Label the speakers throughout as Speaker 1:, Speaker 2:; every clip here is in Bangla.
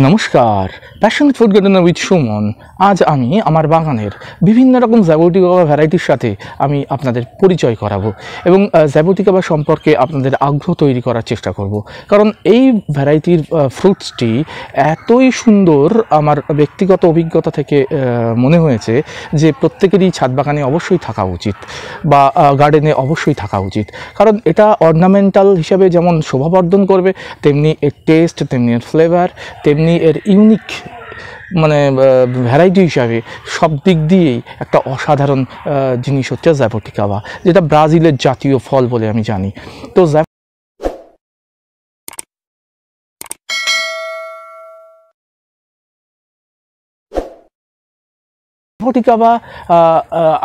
Speaker 1: নমস্কার, passion food gardener with Suman. আজ আমি আমার বাগানের বিভিন্ন রকম জাবুটিকা ভ্যারাইটির সাথে আমি আপনাদের পরিচয় করাবো এবং জাবুটিকা সম্পর্কে আপনাদের আগ্রহ তৈরি করার চেষ্টা করব। কারণ এই ভ্যারাইটির ফ্রুটসটি এতই সুন্দর, আমার ব্যক্তিগত অভিজ্ঞতা থেকে মনে হয়েছে যে প্রত্যেকেরই ছাদ বাগানে অবশ্যই থাকা উচিত বা গার্ডেনে অবশ্যই থাকা উচিত। কারণ এটা অর্নামেন্টাল হিসাবে যেমন শোভাবর্ধন করবে, তেমনি এর টেস্ট, তেমনি এর ফ্লেভার, তেমনি এর ইউনিক ভ্যারাইটি হিসাবে সব দিক দিয়েই একটা অসাধারণ জিনিস হচ্ছে জাবুটিকা, যেটা ব্রাজিলের জাতীয় ফল বলে আমি জানি। তো জাবুটিকা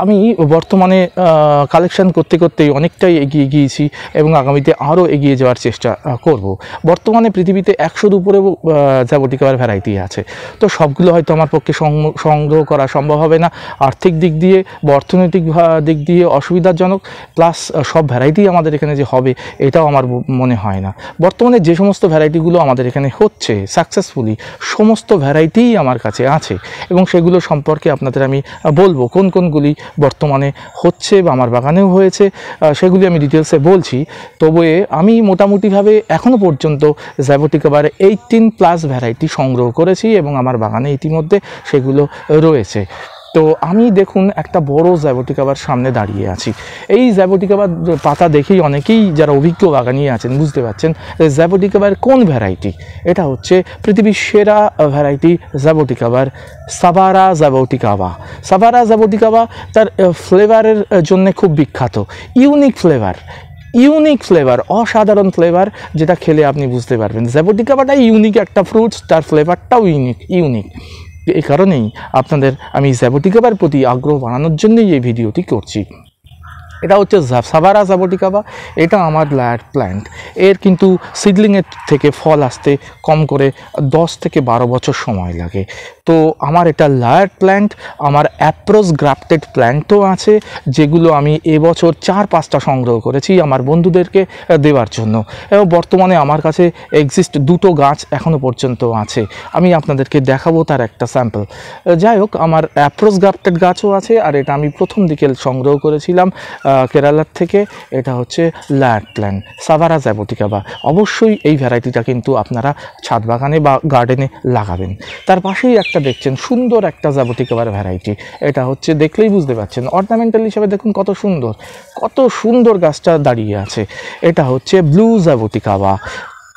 Speaker 1: আমি বর্তমানে কালেকশন করতে করতেই অনেকটাই এগিয়ে গিয়েছি এবং আগামীতে আরও এগিয়ে যাওয়ার চেষ্টা করব। বর্তমানে পৃথিবীতে 100-র উপরেও জাবুটিকার ভ্যারাইটি আছে। তো সবগুলো হয়তো আমার পক্ষে সংগ্রহ করা সম্ভব হবে না, আর্থিক দিক দিয়ে বা অর্থনৈতিক দিক দিয়ে অসুবিধাজনক, প্লাস সব ভ্যারাইটি আমাদের এখানে যে হবে এটাও আমার মনে হয় না। বর্তমানে যে সমস্ত ভ্যারাইটিগুলো আমাদের এখানে হচ্ছে সাকসেসফুলি, সমস্ত ভ্যারাইটিই আমার কাছে আছে এবং সেগুলো সম্পর্কে আপনাদের আমি বলবো কোন কোনগুলি বর্তমানে হচ্ছে বা আমার বাগানেও হয়েছে, সেগুলি আমি ডিটেলসে বলছি। তবে আমি মোটামুটিভাবে এখনও পর্যন্ত জাবুটিকার 18+ ভ্যারাইটি সংগ্রহ করেছি এবং আমার বাগানে ইতিমধ্যে সেগুলো রয়েছে। তো আমি দেখুন একটা বড় জাবুটিকার সামনে দাঁড়িয়ে আছি। এই জাবুটিকার পাতা দেখেই অনেকেই যারা অভিজ্ঞ বাগানি আছেন বুঝতে পারছেন জাবুটিকার কোন ভ্যারাইটি। এটা হচ্ছে পৃথিবীর সেরা ভ্যারাইটি জাবুটিকার, সাভারা জাবুটিকা। সাভারা জাবুটিকা তার ফ্লেভারের জন্য খুব বিখ্যাত। ইউনিক ফ্লেভার, অসাধারণ ফ্লেভার, যেটা খেলে আপনি বুঝতে পারবেন জাবুটিকাটা ইউনিক একটা ফ্রুটস, তার ফ্লেভারটাও ইউনিক। এই কারণেই আপনাদের আমি জাবুটিকার প্রতি আগ্রহ বাড়ানোর জন্যই এই ভিডিওটি করছি। এটা হচ্ছে সাভারা জাবুটিকা, এটা আমার লায়ার প্ল্যান্ট। এর কিন্তু সিডলিংয়ের থেকে ফল আসতে কম করে 10 থেকে 12 বছর সময় লাগে। তো আমার এটা লায়ার প্ল্যান্ট। আমার অ্যাপ্রোচ গ্রাফটেড প্ল্যান্টও আছে, যেগুলো আমি এবছর 4-5টা সংগ্রহ করেছি আমার বন্ধুদেরকে দেওয়ার জন্য। এবং বর্তমানে আমার কাছে এক্সিস্ট 2টো গাছ এখনও পর্যন্ত আছে, আমি আপনাদেরকে দেখাবো তার একটা স্যাম্পল। যাই হোক, আমার অ্যাপ্রোচ গ্রাফটেড গাছও আছে, আর এটা আমি প্রথম দিকে সংগ্রহ করেছিলাম কেরালার থেকে। এটা হচ্ছে লায়ার প্ল্যান্ট সাভারা জাবুটিকা। অবশ্যই এই ভ্যারাইটিটা কিন্তু আপনারা ছাদ বাগানে বা গার্ডেনে লাগাবেন। তার পাশেই একটা দেখছেন সুন্দর একটা জাবুটিকার ভ্যারাইটি। এটা হচ্ছে দেখলেই বুঝতে পারছেন অর্নামেন্টাল হিসাবে দেখুন কত সুন্দর গাছটা দাঁড়িয়ে আছে। এটা হচ্ছে ব্লু জাবুটিকা,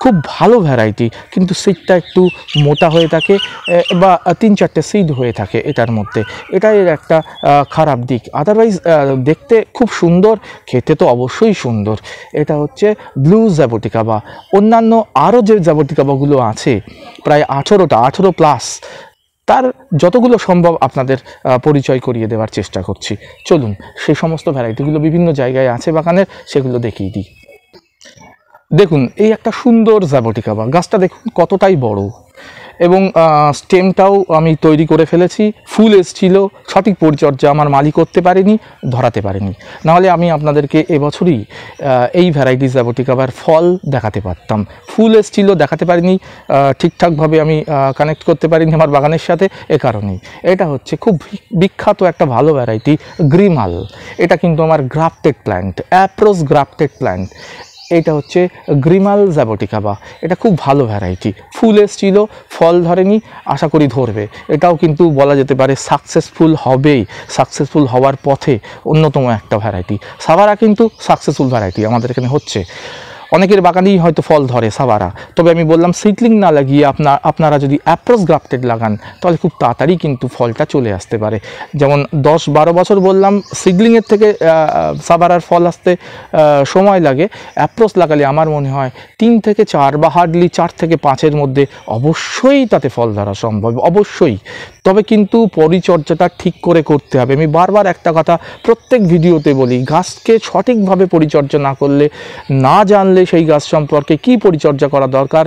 Speaker 1: খুব ভালো ভ্যারাইটি, কিন্তু সিডটা একটু মোটা হয়ে থাকে বা 3-4টে সিড হয়ে থাকে এটার মধ্যে। এটাই এর একটা খারাপ দিক। আদারওয়াইজ দেখতে খুব সুন্দর, খেতে তো অবশ্যই সুন্দর। এটা হচ্ছে ব্লু জাবুটিকা। অন্যান্য আরও যে জাবুটিকাগুলো আছে প্রায় 18+ তার যতগুলো সম্ভব আপনাদের পরিচয় করিয়ে দেওয়ার চেষ্টা করছি। চলুন সেই সমস্ত ভ্যারাইটিগুলো বিভিন্ন জায়গায় আছে বাগানের, সেগুলো দেখিয়ে দিই। দেখুন এই একটা সুন্দর জাবুটিকা, গাছটা দেখুন কতটাই বড় এবং স্টেমটাও আমি তৈরি করে ফেলেছি। ফুল এসেছিল, সঠিক পরিচর্যা আমার মালি করতে পারেনি, ধরাতে পারেনি, নাহলে আমি আপনাদেরকে এবছরই এই ভ্যারাইটি জাবুটিকার ফল দেখাতে পারতাম। ফুল এসেছিল, দেখাতে পারিনি, ঠিকঠাকভাবে আমি কানেক্ট করতে পারিনি আমার বাগানের সাথে, এ কারণেই। এটা হচ্ছে খুব বিখ্যাত একটা ভালো ভ্যারাইটি গ্রিমাল। এটা কিন্তু আমার grafted plant, approach grafted plant. এটা হচ্ছে গ্রিমাল জাবুটিকা, এটা খুব ভালো ভ্যারাইটি। ফুল এসেছিল, ফল ধরেনি, আশা করি ধরবে। এটাও কিন্তু বলা যেতে পারে সাকসেসফুল হওয়ার পথে অন্যতম একটা ভ্যারাইটি। সাভারা কিন্তু সাকসেসফুল ভ্যারাইটি আমাদের এখানে হচ্ছে। অনেকের বাগানেই হয়তো ফল ধরে সাভারা, তবে আমি বললাম সিডলিং না লাগিয়ে আপনারা যদি অ্যাপ্রোচ গ্রাফটেড লাগান তাহলে খুব তাড়াতাড়ি কিন্তু ফলটা চলে আসতে পারে। যেমন 10-12 বছর বললাম সিডলিংয়ের থেকে সাভারার ফল আসতে সময় লাগে, অ্যাপ্রোচ লাগালে আমার মনে হয় 3 থেকে 4 বা হার্ডলি 4 থেকে 5-এর মধ্যে অবশ্যই তাতে ফল ধরা সম্ভব, অবশ্যই। তবে কিন্তু পরিচর্যাটা ঠিক করে করতে হবে। আমি বারবার একটা কথা প্রত্যেক ভিডিওতে বলি, গাছকে সঠিকভাবে পরিচর্যা না করলে, না জানলে সেই গাছ সম্পর্কে কী পরিচর্যা করা দরকার,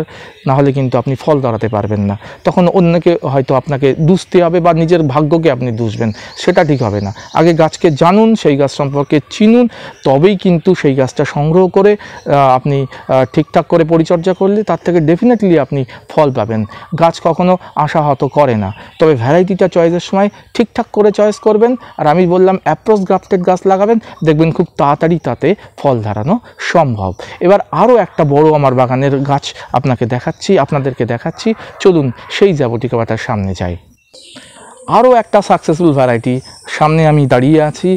Speaker 1: না হলে কিন্তু আপনি ফল ধরাতে পারবেন না। তখন অন্যকে হয়তো আপনাকে দুষতে হবে বা নিজের ভাগ্যকে আপনি দুষবেন, সেটা ঠিক হবে না। আগে গাছকে জানুন, সেই গাছ সম্পর্কে চিনুন, তবেই কিন্তু সেই গাছটা সংগ্রহ করে আপনি ঠিকঠাক করে পরিচর্যা করলে তার থেকে ডেফিনেটলি আপনি ফল পাবেন। গাছ কখনো আশাহত করে না, তবে ভ্যারাইটিটা চয়েসের সময় ঠিকঠাক করে চয়েস করবেন। আর আমি বললাম অ্যাপ্রোচ গ্রাফটেড গাছ লাগাবেন, দেখবেন খুব তাড়াতাড়ি তাতে ফল ধরানো সম্ভব। এবার আরও একটা বড় আমার বাগানের গাছ আপনাদেরকে দেখাচ্ছি। চলুন সেই জাবটিকা বাটার সামনে যাই। আরও একটা সাকসেসফুল ভ্যারাইটি সামনে আমি দাঁড়িয়ে আছি,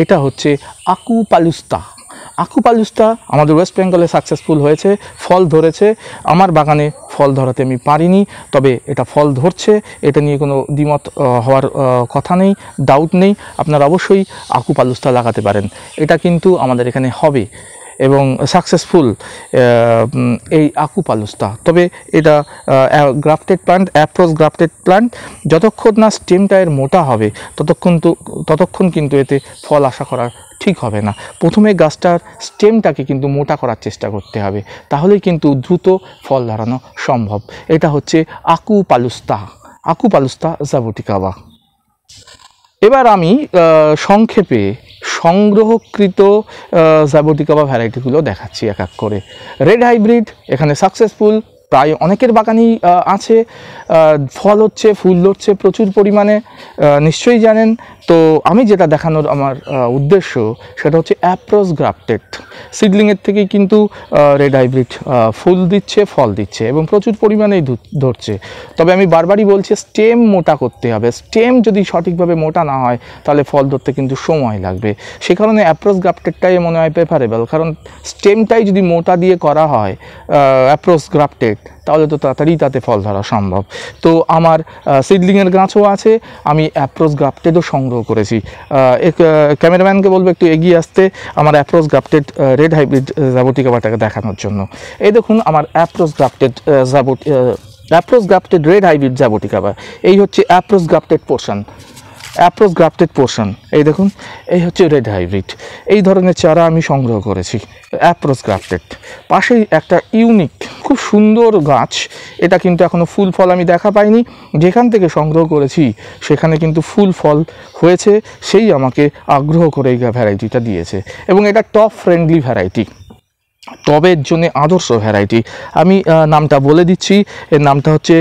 Speaker 1: এটা হচ্ছে আকুপালুস্তা। আকুপালুস্তা আমাদের ওয়েস্ট বেঙ্গলে সাকসেসফুল হয়েছে, ফল ধরেছে। আমার বাগানে ফল ধরাতে আমি পারিনি, তবে এটা ফল ধরছে, এটা নিয়ে কোনো দ্বিমত হওয়ার কথা নেই, ডাউট নেই। আপনারা অবশ্যই আকুপালুস্তা লাগাতে পারেন, এটা কিন্তু আমাদের এখানে হবে এবং সাকসেসফুল এই আকুপালুস্তা। তবে এটা grafted plant, approach grafted plant. যতক্ষণ না স্টেমটা এর মোটা হবে ততক্ষণ কিন্তু এতে ফল আশা করা ঠিক হবে না। প্রথমে গাছটার স্টেমটাকে কিন্তু মোটা করার চেষ্টা করতে হবে, তাহলেই কিন্তু দ্রুত ফল ধরানো সম্ভব। এটা হচ্ছে আকুপালুস্তা জাবটিকাবা। এবার আমি সংক্ষেপে সংগ্রহকৃত জাবটিকাবা ভ্যারাইটিগুলো দেখাচ্ছি এক এক করে। রেড হাইব্রিড এখানে সাকসেসফুল, প্রায় অনেকের বাগানেই আছে, ফল হচ্ছে, ফুল হচ্ছে প্রচুর পরিমাণে, নিশ্চয়ই জানেন। তো আমি যেটা দেখানোর আমার উদ্দেশ্য সেটা হচ্ছে অ্যাপ্রোচ গ্রাফটেড সিডলিংয়ের থেকেই কিন্তু রেড হাইব্রিড ফুল দিচ্ছে, ফল দিচ্ছে এবং প্রচুর পরিমাণেই ধরছে। তবে আমি বারবারই বলছি স্টেম মোটা করতে হবে। স্টেম যদি সঠিকভাবে মোটা না হয় তাহলে ফল ধরতে কিন্তু সময় লাগবে। সে কারণে অ্যাপ্রোচ গ্রাফটেডটাই মনে হয় প্রেফারেবল, কারণ স্টেমটাই যদি মোটা দিয়ে করা হয় অ্যাপ্রোচ গ্রাফটেড, তাহলে তো তাড়াতাড়ি তাতে ফল ধরা সম্ভব। তো আমার সিডলিংয়ের গাছও আছে, আমি অ্যাপ্রোচ গ্রাফটেডও সংগ্রহ করেছি। ক্যামেরাম্যানকে বলবো একটু এগিয়ে আসতে আমার অ্যাপ্রোচ গ্রাফটেড রেড হাইব্রিড জাবটিকাবাটাকে দেখানোর জন্য। এই দেখুন আমার অ্যাপ্রোচ গ্রাফটেড রেড হাইব্রিড জাবটিকাবা। এই হচ্ছে অ্যাপ্রোচ গ্রাফটেড পোর্শন। এই দেখুন, এই হচ্ছে রেড হাইব্রিড। এই ধরনের চারা আমি সংগ্রহ করেছি অ্যাপ্রোচ গ্রাফটেড। পাশেই একটা ইউনিক খুব সুন্দর গাছ, এটা কিন্তু এখনও ফুল ফল আমি দেখা পাইনি। যেখান থেকে সংগ্রহ করেছি সেখানে কিন্তু ফুল ফল হয়েছে, সেই আমাকে আগ্রহ করে এই ভ্যারাইটিটা দিয়েছে এবং এটা টপ ফ্রেন্ডলি ভ্যারাইটি, টবের জন্য আদর্শ ভ্যারাইটি। আমি নামটা বলে দিচ্ছি, এর নামটা হচ্ছে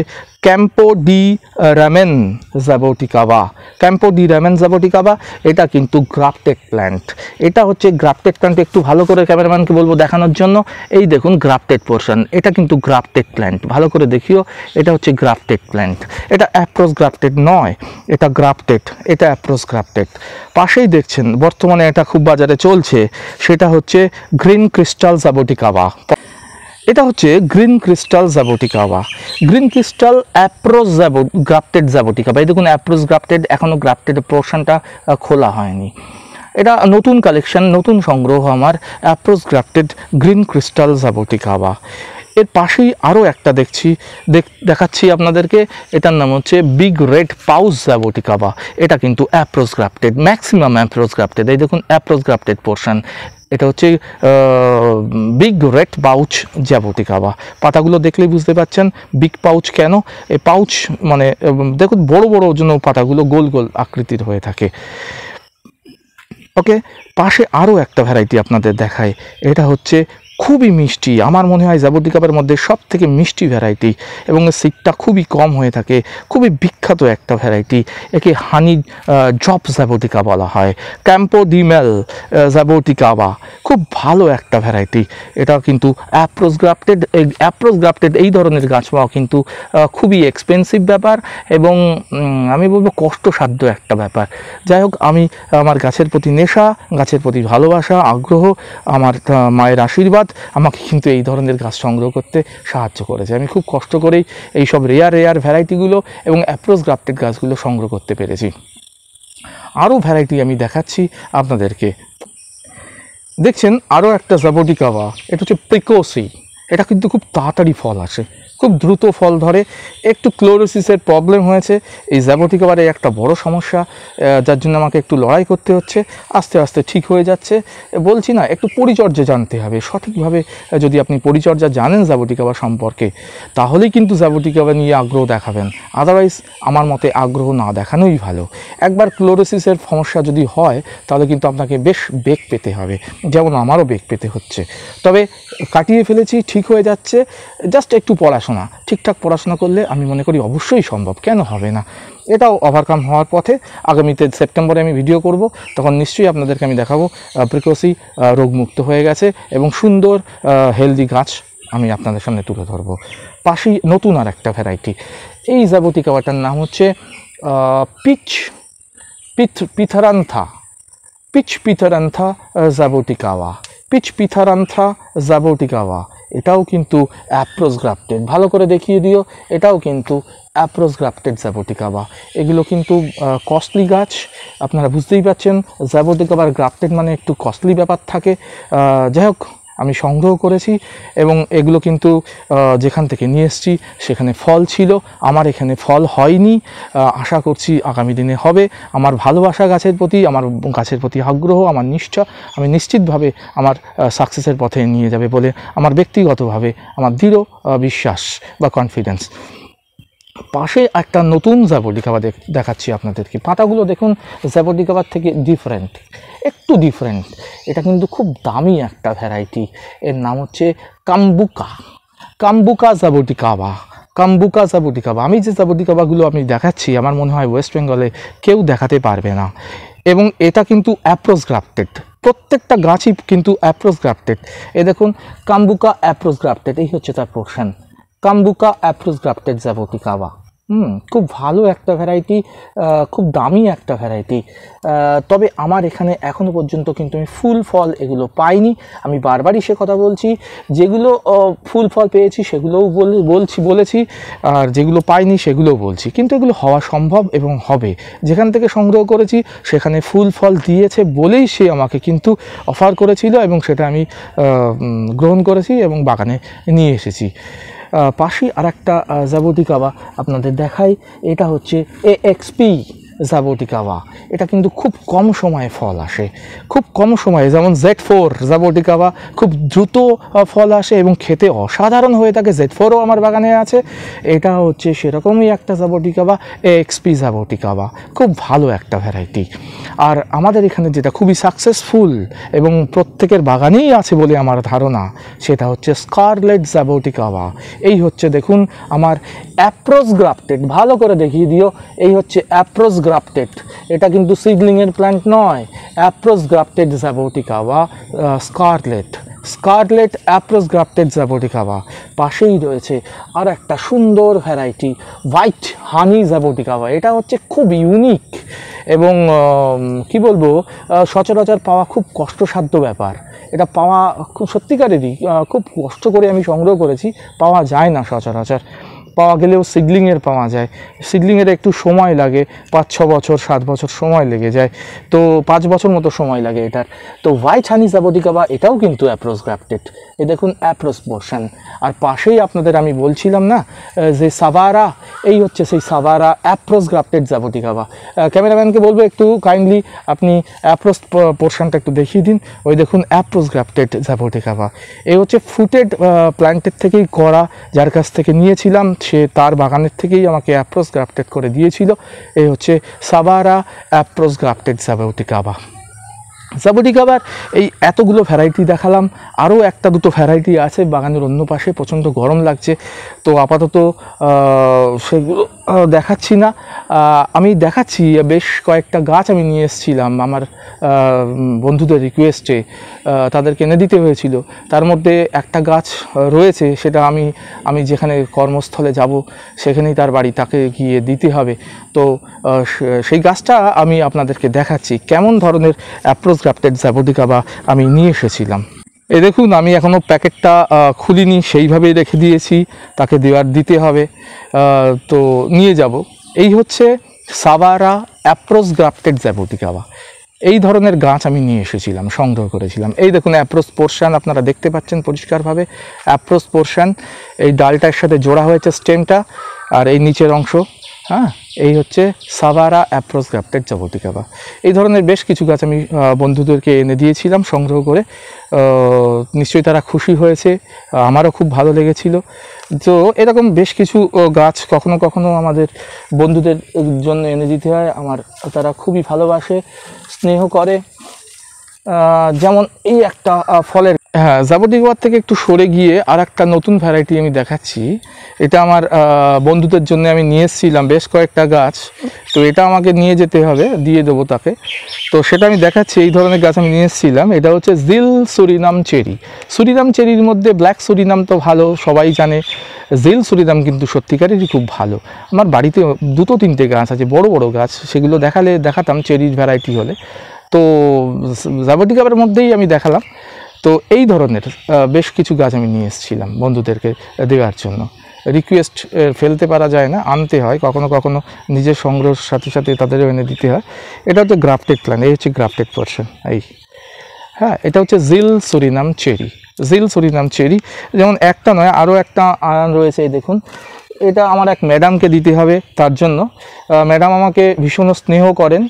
Speaker 1: ক্যাম্পো ডি রামেন জাবটিকাবা। এটা কিন্তু গ্রাফটেড প্ল্যান্ট, এটা হচ্ছে গ্রাফটেড প্ল্যান্ট। একটু ভালো করে ক্যামেরাম্যানকে বলবো দেখানোর জন্য। এই দেখুন গ্রাফটেড পোর্শন, এটা কিন্তু গ্রাফটেড প্ল্যান্ট, ভালো করে দেখিও। এটা হচ্ছে গ্রাফটেড প্ল্যান্ট, এটা অ্যাপ্রোচ গ্রাফটেড নয়, এটা গ্রাফটেড, এটা অ্যাপ্রোচ গ্রাফটেড। পাশেই দেখছেন বর্তমানে এটা খুব বাজারে চলছে, সেটা হচ্ছে গ্রিন ক্রিস্টাল জাবটিকাবা। এটা হচ্ছে green crystal jaboticaba, green crystal approach grafted jaboticaba. এই দেখুন অ্যাপ্রোচ গ্রাফটেড, এখনও গ্রাফটেড পোর্শনটা খোলা হয়নি। এটা নতুন কালেকশন, নতুন সংগ্রহ আমার অ্যাপ্রোচ গ্রাফটেড গ্রিন ক্রিস্টাল জাবটিকাবা। এর পাশেই আরও একটা দেখাচ্ছি আপনাদেরকে, এটার নাম হচ্ছে বিগ রেড পাউচ জাবটিকাবা। এটা কিন্তু approach grafted, maximum approach grafted. এই দেখুন অ্যাপ্রোচ গ্রাফটেড পোর্শন, এটা হচ্ছে বিগ রেড পাউচ জাবটিকাবা। পাতাগুলো দেখলেই বুঝতে পারছেন বিগ পাউচ কেন। এই পাউচ মানে দেখুন বড় বড় জন্য পাতাগুলো গোল গোল আকৃতির হয়ে থাকে। ওকে, পাশে আরও একটা ভ্যারাইটি আপনাদের দেখায়, এটা হচ্ছে খুবই মিষ্টি, আমার মনে হয় জাবটিকাবার মধ্যে সব থেকে মিষ্টি ভ্যারাইটি এবং সিডটা খুবই কম হয়ে থাকে, খুবই বিখ্যাত একটা ভ্যারাইটি। একে হানি জব জাবটিকা বলা হয়, ক্যাম্পো ডি মেল জাবটিকাবা। খুব ভালো একটা ভ্যারাইটি, এটা কিন্তু অ্যাপ্রোচ গ্রাফটেড। এই ধরনের গাছ পাওয়া কিন্তু খুবই এক্সপেন্সিভ ব্যাপার এবং আমি বলবো কষ্টসাধ্য একটা ব্যাপার। যাই হোক, আমি আমার গাছের প্রতি নেশা, গাছের প্রতি ভালোবাসা, আগ্রহ, আমার মায়ের আশীর্বাদ আমাকে কিন্তু এই ধরনের গাছ সংগ্রহ করতে সাহায্য করেছে। আমি খুব কষ্ট করেই এই সব রেয়ার ভ্যারাইটিগুলো এবং অ্যাপ্রোচ গ্রাফটেড গাছগুলো সংগ্রহ করতে পেরেছি। আরও ভ্যারাইটি আমি দেখাচ্ছি আপনাদেরকে। দেখছেন আরও একটা জাবটিকাবা, এটা হচ্ছে প্রিকোসি। এটা কিন্তু খুব তাড়াতাড়ি ফল আসে, খুব দ্রুত ফল ধরে। একটু ক্লোরোসিসের প্রবলেম হয়েছে, এই জ্যাবোটিকাবারে একটা বড় সমস্যা, যার জন্য আমাকে একটু লড়াই করতে হচ্ছে। আস্তে আস্তে ঠিক হয়ে যাচ্ছে। বলছি না, একটু পরিচর্যা জানতে হবে সঠিকভাবে। যদি আপনি পরিচর্যা জানেন জ্যাবোটিকাবা সম্পর্কে, তাহলেই কিন্তু জ্যাবোটিকাবা নিয়ে আগ্রহ দেখাবেন। আদারওয়াইজ আমার মতে আগ্রহ না দেখানোই ভালো। একবার ক্লোরোসিসের সমস্যা যদি হয়, তাহলে কিন্তু আপনাকে বেশ বেগ পেতে হবে, যেমন আমারও বেগ পেতে হচ্ছে। তবে কাটিয়ে ফেলেছি, ঠিক হয়ে যাচ্ছে। জাস্ট একটু পড়াশোনা, ঠিকঠাক পড়াশোনা করলে আমি মনে করি অবশ্যই সম্ভব, কেন হবে না। এটাও ওভারকাম হওয়ার পথে। আগামীতে সেপ্টেম্বরে আমি ভিডিও করব, তখন নিশ্চয়ই আপনাদেরকে আমি দেখাবো প্রিকসি রোগমুক্ত হয়ে গেছে এবং সুন্দর হেলদি গাছ আমি আপনাদের সামনে তুলে ধরবো। পাশেই নতুন আর একটা ভ্যারাইটি, এই জ্যাবোটিকাবাটার নাম হচ্ছে পিথারান্থা জ্যাবোটিকাবা। পিথারান্থা জ্যাবোটিকাবা, এটাও কিন্তু অ্যাপ্রোচ গ্রাফটেড। ভালো করে দেখিয়ে দিও, এটাও কিন্তু অ্যাপ্রোচ গ্রাফটেড জ্যাবোটিকাবা। এগুলো কিন্তু কস্টলি গাছ, আপনারা বুঝতেই পারছেন। জ্যাবোটিকাবার গ্রাফটেড মানে একটু কস্টলি ব্যাপার থাকে। যাই হোক, আমি সংগ্রহ করেছি এবং এগুলো কিন্তু যেখান থেকে নিয়ে এসেছি সেখানে ফল ছিল, আমার এখানে ফল হয়নি। আশা করছি আগামী দিনে হবে। আমার ভালোবাসা গাছের প্রতি, আমার গাছের প্রতি আগ্রহ, আমার নিষ্ঠা আমি নিশ্চিতভাবে আমার সাকসেসের পথে নিয়ে যাবে বলে আমার ব্যক্তিগতভাবে আমার দৃঢ় বিশ্বাস বা কনফিডেন্স। পাশে একটা নতুন জ্যাবোটিকাবা দেখাচ্ছি আপনাদেরকে। পাতাগুলো দেখুন জ্যাবোটিকাবার থেকে একটু ডিফারেন্ট। এটা কিন্তু খুব দামি একটা ভ্যারাইটি। এর নাম হচ্ছে কাম্বুকা জ্যাবোটিকাবা। আমি যে জ্যাবোটিকাবাগুলো আমি দেখাচ্ছি, আমার মনে হয় ওয়েস্ট বেঙ্গলে কেউ দেখাতে পারবে না। এবং এটা কিন্তু অ্যাপ্রোচ গ্রাফটেড, প্রত্যেকটা গাছই কিন্তু অ্যাপ্রোচ গ্রাফটেড। এ দেখুন কাম্বুকা অ্যাপ্রোচ গ্রাফটেড, এই হচ্ছে তার পোর্শন। কাম্বুকা অ্যাপ্রোচ গ্রাফটেড জ্যাবোটিকাবা, খুব ভালো একটা ভ্যারাইটি, খুব দামি একটা ভ্যারাইটি। তবে আমার এখানে এখনও পর্যন্ত কিন্তু আমি ফুল ফল এগুলো পাইনি। আমি বারবারই সে কথা বলছি, যেগুলো ফুল ফল পেয়েছি সেগুলোও বলেছি, আর যেগুলো পাইনি সেগুলোও বলছি। কিন্তু এগুলো হওয়া সম্ভব এবং হবে। যেখান থেকে সংগ্রহ করেছি সেখানে ফুল ফল দিয়েছে বলেই সে আমাকে কিন্তু অফার করেছিল এবং সেটা আমি গ্রহণ করেছি এবং বাগানে নিয়ে এসেছি। পাশে আর একটা জ্যাবোটিকাবা আপনাদের দেখাই, এটা হচ্ছে AXP জ্যাবোটিকাবা। এটা কিন্তু খুব কম সময়ে ফল আসে, খুব কম সময়ে। যেমন Z4 জ্যাবোটিকাবা খুব দ্রুত ফল আসে এবং খেতে অসাধারণ হয়ে থাকে। Z4ও আমার বাগানে আছে। এটা হচ্ছে সেরকমই একটা জ্যাবোটিকাবা, AXP জ্যাবোটিকাবা, খুব ভালো একটা ভ্যারাইটি। আর আমাদের এখানে যেটা খুবই সাকসেসফুল এবং প্রত্যেকের বাগানেই আছে বলে আমার ধারণা, সেটা হচ্ছে স্কারলেট জ্যাবোটিকাবা। এই হচ্ছে দেখুন আমার অ্যাপ্রোচ গ্রাফটেড, ভালো করে দেখিয়ে দিও। এই হচ্ছে অ্যাপ্রোচ গ্রাফটেড, এটা কিন্তু সিডলিংয়ের প্ল্যান্ট নয়। Approach grafted jaboticaba scarlet approach grafted jaboticaba. পাশেই রয়েছে আর একটা সুন্দর ভ্যারাইটি হোয়াইট হানি জ্যাবোটিকাবা। এটা হচ্ছে খুব ইউনিক এবং কি বলবো, সচরাচর পাওয়া খুব কষ্টসাধ্য ব্যাপার। এটা পাওয়া খুব সত্যিকারেরই খুব কষ্ট করে আমি সংগ্রহ করেছি, পাওয়া যায় না সচরাচর। পাওয়া গেলেও সিডলিংয়ের পাওয়া যায়। সিডলিংয়ের একটু সময় লাগে, 5-6 বছর 7 বছর সময় লেগে যায়, তো 5 বছর মতো সময় লাগে এটার। তো হোয়াইট হানি জ্যাবোটিকাবা এটাও কিন্তু অ্যাপ্রোচ গ্রাফটেড। এ দেখুন অ্যাপ্রোচ পোর্শন। আর পাশেই আপনাদের আমি বলছিলাম না যে সাভারা, এই হচ্ছে সেই সাভারা অ্যাপ্রোচ গ্রাফটেড জ্যাবোটিকাবা। ক্যামেরাম্যানকে বলবো একটু কাইন্ডলি আপনি অ্যাপ্রোচ পোর্শনটা একটু দেখিয়ে দিন। ওই দেখুন অ্যাপ্রোচ গ্রাফটেড জ্যাবোটিকাবা। এই হচ্ছে ফুটেড প্ল্যান্টের থেকেই করা, যার কাছ থেকে নিয়েছিলাম সে তার বাগানের থেকেই আমাকে অ্যাপ্রোচ গ্রাফটেড করে দিয়েছিল। এই হচ্ছে সাভারা অ্যাপ্রোচ গ্রাফটেড জ্যাবোটিকাবা। জ্যাবোটিকাবার এই এতগুলো ভ্যারাইটি দেখালাম, আরও একটা দুটো ভ্যারাইটি আছে বাগানের অন্য পাশে। প্রচণ্ড গরম লাগছে, তো আপাতত সেগুলো দেখাচ্ছি না। আমি দেখাচ্ছি বেশ কয়েকটা গাছ আমি নিয়ে এসেছিলাম আমার বন্ধুদের রিকোয়েস্টে, তাদেরকে এনে দিতে হয়েছিল। তার মধ্যে একটা গাছ রয়েছে, সেটা আমি যেখানে কর্মস্থলে যাব সেখানেই তার বাড়ি, তাকে গিয়ে দিতে হবে। তো সেই গাছটা আমি আপনাদেরকে দেখাচ্ছি কেমন ধরনের অ্যাপ্রোচ গ্রাফটেড জ্যাবোটিকাবা আমি নিয়ে এসেছিলাম। এই দেখুন আমি এখনও প্যাকেটটা খুলিনি, সেইভাবেই রেখে দিয়েছি, তাকে দিতে হবে, তো নিয়ে যাব। এই হচ্ছে সাভারা অ্যাপ্রোচ গ্রাফটেড জ্যাবোটিকাবা। এই ধরনের গাছ আমি নিয়ে এসেছিলাম, সংগ্রহ করেছিলাম। এই দেখুন অ্যাপ্রোচ পোর্শন আপনারা দেখতে পাচ্ছেন পরিষ্কারভাবে, অ্যাপ্রোচ পোর্শন এই ডালটার সাথে জোড়া হয়েছে স্টেমটা, আর এই নিচের অংশ, হ্যাঁ, এই হচ্ছে সাভারা অ্যাপ্রোচ গ্রাফটেড জাবটিকাবা। এই ধরনের বেশ কিছু গাছ আমি বন্ধুদেরকে এনে দিয়েছিলাম সংগ্রহ করে। নিশ্চয়ই তারা খুশি হয়েছে, আমারও খুব ভালো লেগেছিল। তো এরকম বেশ কিছু গাছ কখনো কখনো আমাদের বন্ধুদের জন্য এনে দিতে হয়, তারা খুবই ভালোবাসে, স্নেহ করে। যেমন এই একটা ফলের, হ্যাঁ, জাবটিকাবার থেকে একটু সরে গিয়ে আর একটা নতুন ভ্যারাইটি আমি দেখাচ্ছি। এটা আমার বন্ধুদের জন্য আমি নিয়ে এসেছিলাম বেশ কয়েকটা গাছ, তো এটা আমাকে নিয়ে যেতে হবে, দিয়ে দেবো তাকে। তো সেটা আমি দেখাচ্ছি। এই ধরনের গাছ আমি নিয়ে এসেছিলাম। এটা হচ্ছে জিল সুরিনাম চেরি। সুরিনাম চেরির মধ্যে ব্ল্যাক সুরিনাম তো ভালো, সবাই জানে। জিল সুরিনাম কিন্তু সত্যিকারেরই খুব ভালো। আমার বাড়িতে 2-3টে গাছ আছে, বড় বড় গাছ, সেগুলো দেখাতাম চেরির ভ্যারাইটি হলে। তো জাবটিকাবার মধ্যেই আমি দেখালাম। তো এই ধরনের বেশ কিছু গাছ আমি নিয়ে এসেছিলাম বন্ধুদেরকে দেওয়ার জন্য। রিকোয়েস্ট ফেলতে পারা যায় না, আনতে হয়, কখনো কখনো নিজের সংগ্রহের সাথে সাথে তাদেরও এনে দিতে হয়। এটা হচ্ছে গ্রাফটেড প্ল্যান্ট, এই হচ্ছে গ্রাফটেড পোর্শন। এই, হ্যাঁ, এটা হচ্ছে জিল সুরিনাম চেরি। জিল সুরিনাম চেরি যেমন একটা নয়, আরও একটা রয়েছে। এই দেখুন, এটা আমার এক ম্যাডামকে দিতে হবে, তার জন্য ম্যাডাম আমাকে ভীষণ স্নেহ করেন,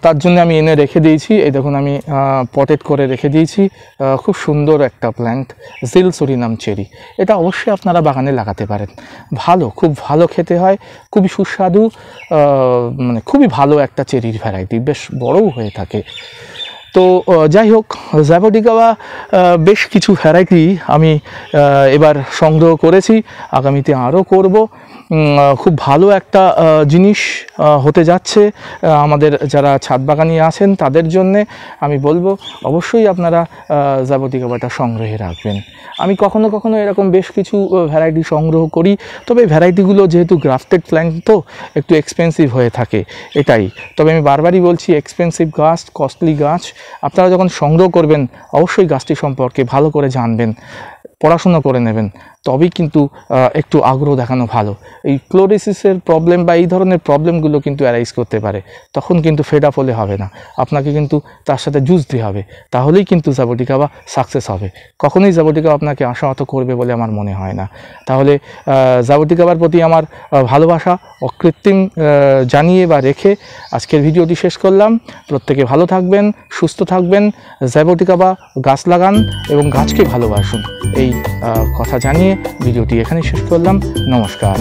Speaker 1: তার জন্য আমি এনে রেখে দিয়েছি। এই দেখুন, আমি পটেড করে রেখে দিয়েছি। খুব সুন্দর একটা প্ল্যান্ট, জিল সুরিনাম চেরি। এটা অবশ্যই আপনারা বাগানে লাগাতে পারেন, ভালো, খুব ভালো খেতে হয়, খুবই সুস্বাদু, মানে খুবই ভালো একটা চেরির ভ্যারাইটি, বেশ বড়ও হয়ে থাকে। তো যাই হোক, জাবটিকাবা বেশ কিছু ভ্যারাইটি আমি এবার সংগ্রহ করেছি, আগামীতে আরও করব। খুব ভালো একটা জিনিস হতে যাচ্ছে আমাদের যারা ছাদ বাগানি আছেন তাদের জন্যে। আমি বলবো অবশ্যই আপনারা জাবটিকাবাটা সংগ্রহে রাখবেন। আমি কখনো কখনো এরকম বেশ কিছু ভ্যারাইটি সংগ্রহ করি, তবে ভ্যারাইটিগুলো যেহেতু গ্রাফটেড প্ল্যান্ট তো একটু এক্সপেন্সিভ হয়ে থাকে, এটাই। তবে আমি বারবারই বলছি, এক্সপেন্সিভ গাছ, কস্টলি গাছ আপনারা যখন সংগ্রহ করবেন অবশ্যই গাছটি সম্পর্কে ভালো করে জানবেন, পড়াশোনা করে নেবেন, তবেই কিন্তু একটু আগ্রহ দেখানো ভালো। এই ক্লোরিসিসের প্রবলেম বা এই ধরনের প্রবলেমগুলো কিন্তু অ্যারাইজ করতে পারে, তখন কিন্তু ফেড আপ হলে হবে না, আপনাকে কিন্তু তার সাথে যুঝতে হবে, তাহলেই কিন্তু জাবটিকাবা সাকসেস হবে। কখনোই জাবটিকাবা আপনাকে আশাহত করবে বলে আমার মনে হয় না। তাহলে জাবটিকাবার প্রতি আমার ভালোবাসা অকৃত্রিম জানিয়ে বা রেখে আজকের ভিডিওটি শেষ করলাম। প্রত্যেকে ভালো থাকবেন, সুস্থ থাকবেন, জাবটিকাবা গাছ লাগান এবং গাছকে ভালোবাসুন, এই কথা জানিয়ে ভিডিওটি এখানেই শেষ করলাম। নমস্কার।